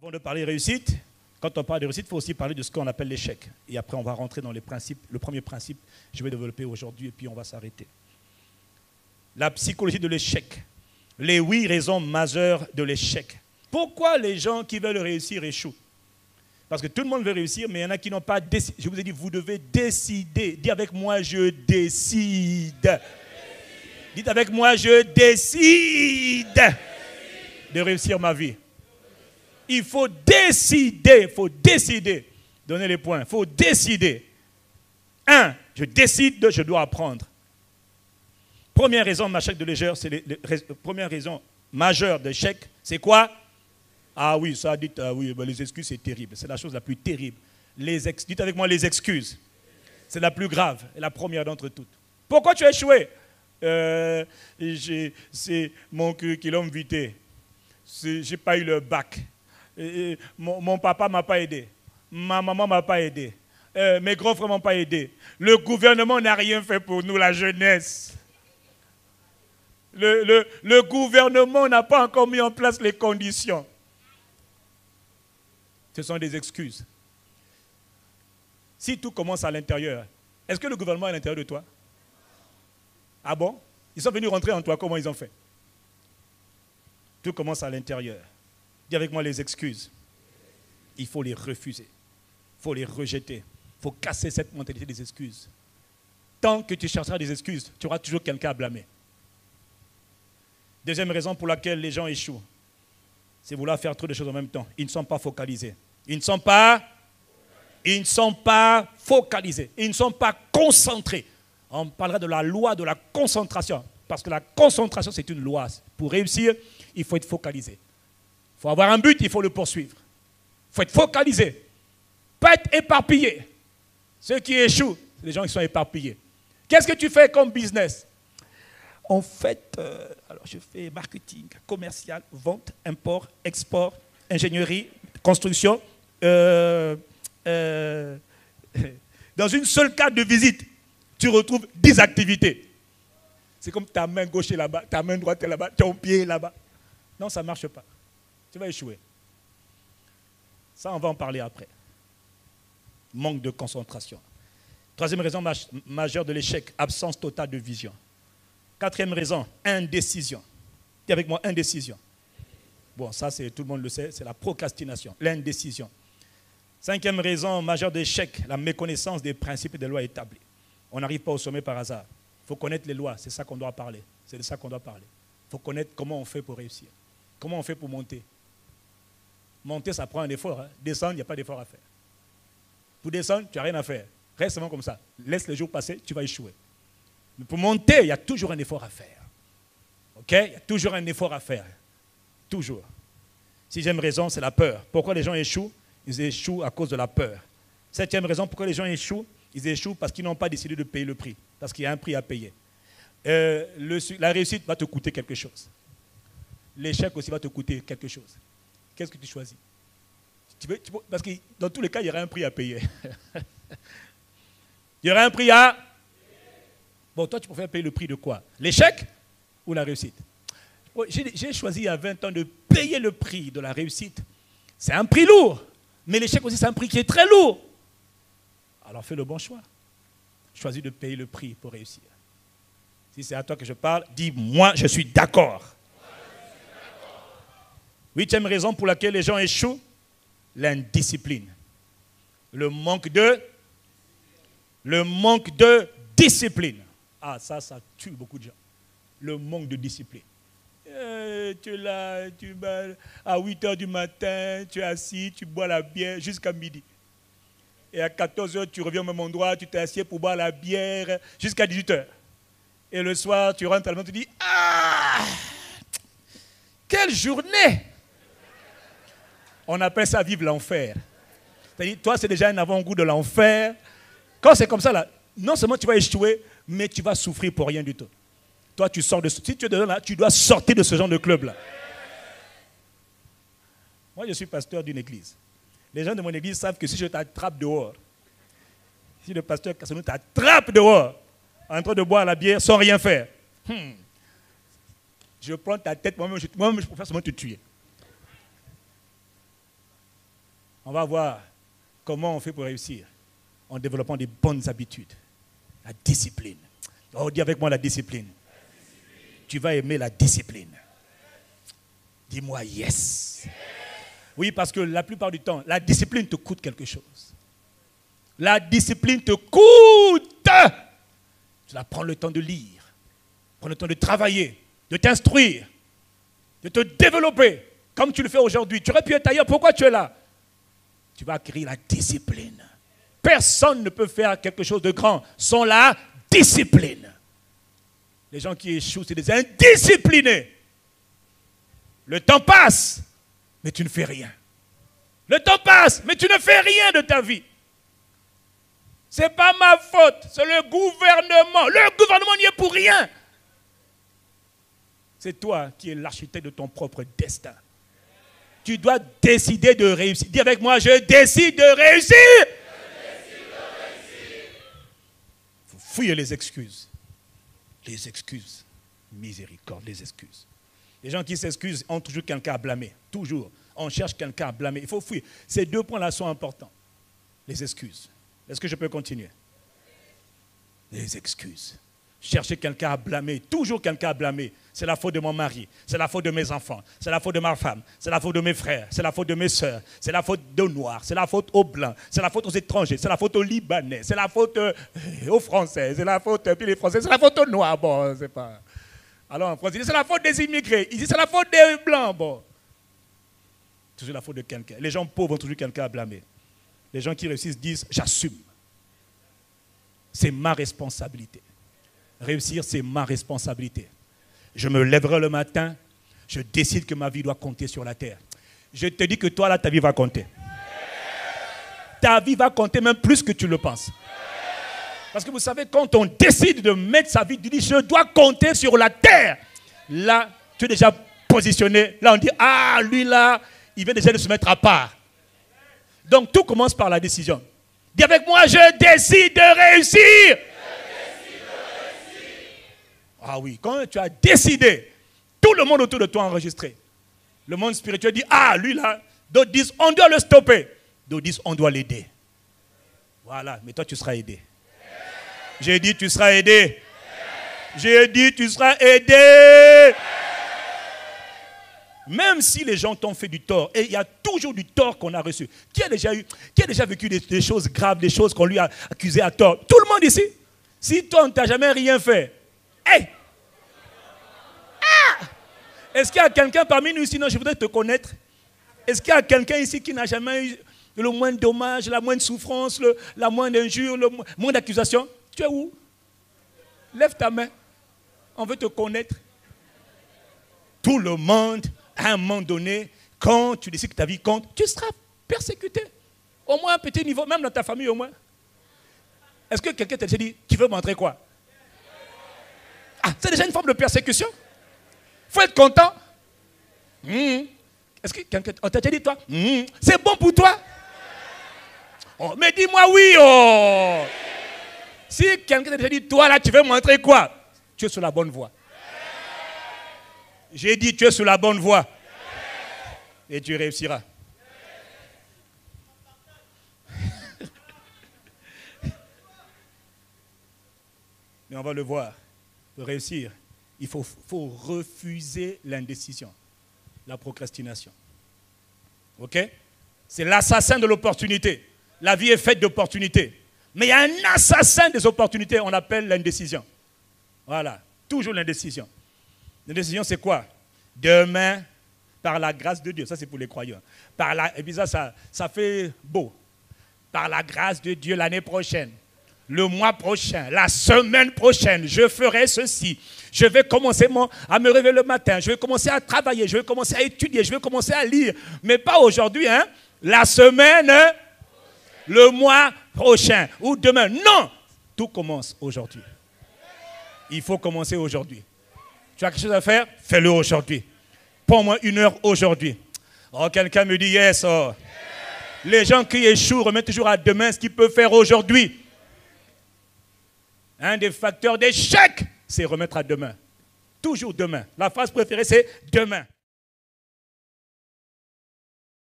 Avant de parler réussite, quand on parle de réussite, il faut aussi parler de ce qu'on appelle l'échec. Et après, on va rentrer dans les principes. Le premier principe, je vais développer aujourd'hui et puis on va s'arrêter. La psychologie de l'échec. Les 8 raisons majeures de l'échec. Pourquoi les gens qui veulent réussir échouent? Parce que tout le monde veut réussir, mais il y en a qui n'ont pas décidé. Je vous ai dit, vous devez décider. Dites avec moi, je décide. Dites avec moi, je décide de réussir ma vie. Il faut décider, il faut décider. Donnez les points, il faut décider. 1, je décide, je dois apprendre. Première raison majeure de l'échec, première raison majeure d'échec, c'est quoi? Ah oui, ça dit, ah oui, ben les excuses c'est terrible, c'est la chose la plus terrible. Dites avec moi les excuses, c'est la plus grave et la première d'entre toutes. Pourquoi tu as échoué? C'est mon cul qui l'a invité, j'ai pas eu le bac, mon papa m'a pas aidé, ma maman m'a pas aidé, mes grands frères m'ont pas aidé, le gouvernement n'a rien fait pour nous, la jeunesse. Le gouvernement n'a pas encore mis en place les conditions. Ce sont des excuses. Si tout commence à l'intérieur, est-ce que le gouvernement est à l'intérieur de toi? Ah bon? Ils sont venus rentrer en toi, comment ils ont fait? Tout commence à l'intérieur. Dis avec moi les excuses. Il faut les refuser. Il faut les rejeter. Il faut casser cette mentalité des excuses. Tant que tu chercheras des excuses, tu auras toujours quelqu'un à blâmer. Deuxième raison pour laquelle les gens échouent, c'est vouloir faire trop de choses en même temps. Ils ne sont pas focalisés. Ils ne sont pas focalisés. Ils ne sont pas concentrés. On parlera de la loi de la concentration. Parce que la concentration, c'est une loi. Pour réussir, il faut être focalisé. Il faut avoir un but, il faut le poursuivre. Il faut être focalisé. Pas être éparpillé. Ceux qui échouent, c'est les gens qui sont éparpillés. Qu'est-ce que tu fais comme business? En fait, alors je fais marketing, commercial, vente, import, export, ingénierie, construction. Dans une seule carte de visite, tu retrouves 10 activités. C'est comme ta main gauche est là-bas, ta main droite est là-bas, ton pied est là-bas. Non, ça ne marche pas. Tu vas échouer. Ça, on va en parler après. Manque de concentration. Troisième raison majeure de l'échec, absence totale de vision. Quatrième raison, indécision. Dis avec moi, indécision. Bon, ça, tout le monde le sait, c'est la procrastination, l'indécision. Cinquième raison majeure d'échec, la méconnaissance des principes et des lois établies. On n'arrive pas au sommet par hasard. Il faut connaître les lois, c'est ça qu'on doit parler. C'est de ça qu'on doit parler. Il faut connaître comment on fait pour réussir. Comment on fait pour monter. Monter, ça prend un effort. Hein. Descendre, il n'y a pas d'effort à faire. Pour descendre, tu n'as rien à faire. Reste seulement comme ça. Laisse les jours passer, tu vas échouer. Mais pour monter, il y a toujours un effort à faire. OK? Il y a toujours un effort à faire. Toujours. Sixième raison, c'est la peur. Pourquoi les gens échouent? Ils échouent à cause de la peur. Septième raison, pourquoi les gens échouent? Ils échouent parce qu'ils n'ont pas décidé de payer le prix. Parce qu'il y a un prix à payer. La réussite va te coûter quelque chose. L'échec aussi va te coûter quelque chose. Qu'est-ce que tu choisis? Parce que dans tous les cas, il y aura un prix à payer. Il y aura un prix à... Bon, toi, tu préfères payer le prix de quoi? L'échec ou la réussite? J'ai choisi il y a 20 ans de payer le prix de la réussite. C'est un prix lourd. Mais l'échec aussi, c'est un prix qui est très lourd. Alors fais le bon choix. Choisis de payer le prix pour réussir. Si c'est à toi que je parle, dis « moi, je suis d'accord ». Huitième raison pour laquelle les gens échouent, l'indiscipline. Le manque de discipline. Ah, ça tue beaucoup de gens. Le manque de discipline. Tu es là, à 8 h du matin, tu es assis, tu bois la bière jusqu'à midi. Et à 14 h, tu reviens au même endroit, tu t'es assis pour boire la bière jusqu'à 18 h. Et le soir, tu rentres à la maison, tu dis « Ah, quelle journée !» On appelle ça vivre l'enfer. C'est-à-dire, toi, c'est déjà un avant-goût de l'enfer. Quand c'est comme ça, là, non seulement tu vas échouer, mais tu vas souffrir pour rien du tout. Toi, tu sors de si tu es dedans là, tu dois sortir de ce genre de club-là. Moi, je suis pasteur d'une église. Les gens de mon église savent que si je t'attrape dehors, si le pasteur Kassanou t'attrape dehors, en train de boire la bière sans rien faire, je prends ta tête, moi-même, je préfère seulement te tuer. On va voir comment on fait pour réussir en développant des bonnes habitudes. La discipline. Oh, dis avec moi la discipline. Tu vas aimer la discipline. Dis-moi yes. Oui, parce que la plupart du temps, la discipline te coûte quelque chose. La discipline te coûte. Tu dois prendre le temps de lire, prendre le temps de travailler, de t'instruire, de te développer, comme tu le fais aujourd'hui. Tu aurais pu être ailleurs, pourquoi tu es là? Tu vas acquérir la discipline. Personne ne peut faire quelque chose de grand sans la discipline. Les gens qui échouent, c'est des indisciplinés. Le temps passe, mais tu ne fais rien. Le temps passe, mais tu ne fais rien de ta vie. Ce n'est pas ma faute, c'est le gouvernement. Le gouvernement n'y est pour rien. C'est toi qui es l'architecte de ton propre destin. Tu dois décider de réussir. Dis avec moi, je décide de réussir. Il faut fuir les excuses. Les excuses. Miséricorde, les excuses. Les gens qui s'excusent ont toujours quelqu'un à blâmer. Toujours. On cherche quelqu'un à blâmer. Il faut fuir. Ces deux points-là sont importants. Les excuses. Est-ce que je peux continuer? Les excuses. Chercher quelqu'un à blâmer. Toujours quelqu'un à blâmer. C'est la faute de mon mari. C'est la faute de mes enfants. C'est la faute de ma femme. C'est la faute de mes frères. C'est la faute de mes soeurs. C'est la faute aux Noirs. C'est la faute aux Blancs. C'est la faute aux étrangers. C'est la faute aux Libanais. C'est la faute aux Français. C'est la faute, puis les Français. C'est la faute aux Noirs. Bon, c'est pas... Alors en France, c'est la faute des immigrés. Ici, c'est la faute des Blancs. Bon. Toujours la faute de quelqu'un. Les gens pauvres ont toujours quelqu'un à blâmer. Les gens qui réussissent disent, j'assume. C'est ma responsabilité. Réussir, c'est ma responsabilité. Je me lèverai le matin, je décide que ma vie doit compter sur la terre. Je te dis que toi, là, ta vie va compter. Ta vie va compter même plus que tu le penses. Parce que vous savez, quand on décide de mettre sa vie, tu dis, je dois compter sur la terre. Là, tu es déjà positionné. Là, on dit, ah, lui, là, il vient déjà de se mettre à part. Donc, tout commence par la décision. Dis avec moi, je décide de réussir. Ah oui, quand tu as décidé, tout le monde autour de toi a enregistré. Le monde spirituel dit, ah, lui là, d'autres disent, on doit le stopper. D'autres disent, on doit l'aider. Voilà, mais toi tu seras aidé. J'ai dit, tu seras aidé. J'ai dit, tu seras aidé. Même si les gens t'ont fait du tort, et il y a toujours du tort qu'on a reçu. Qui a déjà vécu des choses graves, des choses qu'on lui a accusées à tort? Tout le monde ici. Si toi, on ne t'a jamais rien fait, hey! Ah! Est-ce qu'il y a quelqu'un parmi nous ici? Non, je voudrais te connaître. Est-ce qu'il y a quelqu'un ici qui n'a jamais eu le moindre dommage, la moindre souffrance, la moindre injure, le moindre accusation? Tu es où? Lève ta main. On veut te connaître. Tout le monde, à un moment donné, quand tu décides que ta vie compte, tu seras persécuté. Au moins un petit niveau, même dans ta famille au moins. Est-ce que quelqu'un t'a déjà dit, tu veux montrer quoi? Ah, c'est déjà une forme de persécution. Il faut être content. Est-ce que quelqu'un t'a déjà dit, toi, c'est bon pour toi? Oh, mais dis-moi oui. Oh. Si quelqu'un t'a déjà dit, toi là, tu veux montrer quoi? Tu es sur la bonne voie. J'ai dit, tu es sur la bonne voie. Et tu réussiras. Mais on va le voir. Pour réussir, il faut refuser l'indécision, la procrastination. Ok? C'est l'assassin de l'opportunité. La vie est faite d'opportunités. Mais il y a un assassin des opportunités, on appelle l'indécision. Voilà, toujours l'indécision. L'indécision, c'est quoi? Demain, par la grâce de Dieu, ça c'est pour les croyants. Et puis ça fait beau. Par la grâce de Dieu, l'année prochaine, le mois prochain, la semaine prochaine, je ferai ceci. Je vais commencer à me réveiller le matin. Je vais commencer à travailler. Je vais commencer à étudier. Je vais commencer à lire. Mais pas aujourd'hui, hein. La semaine, le mois prochain ou demain. Non! Tout commence aujourd'hui. Il faut commencer aujourd'hui. Tu as quelque chose à faire? Fais-le aujourd'hui. Prends-moi 1 heure aujourd'hui. Oh, quelqu'un me dit yes. Oh. Les gens qui échouent remettent toujours à demain ce qu'ils peuvent faire aujourd'hui. Un des facteurs d'échec, c'est remettre à demain. Toujours demain. La phrase préférée, c'est demain.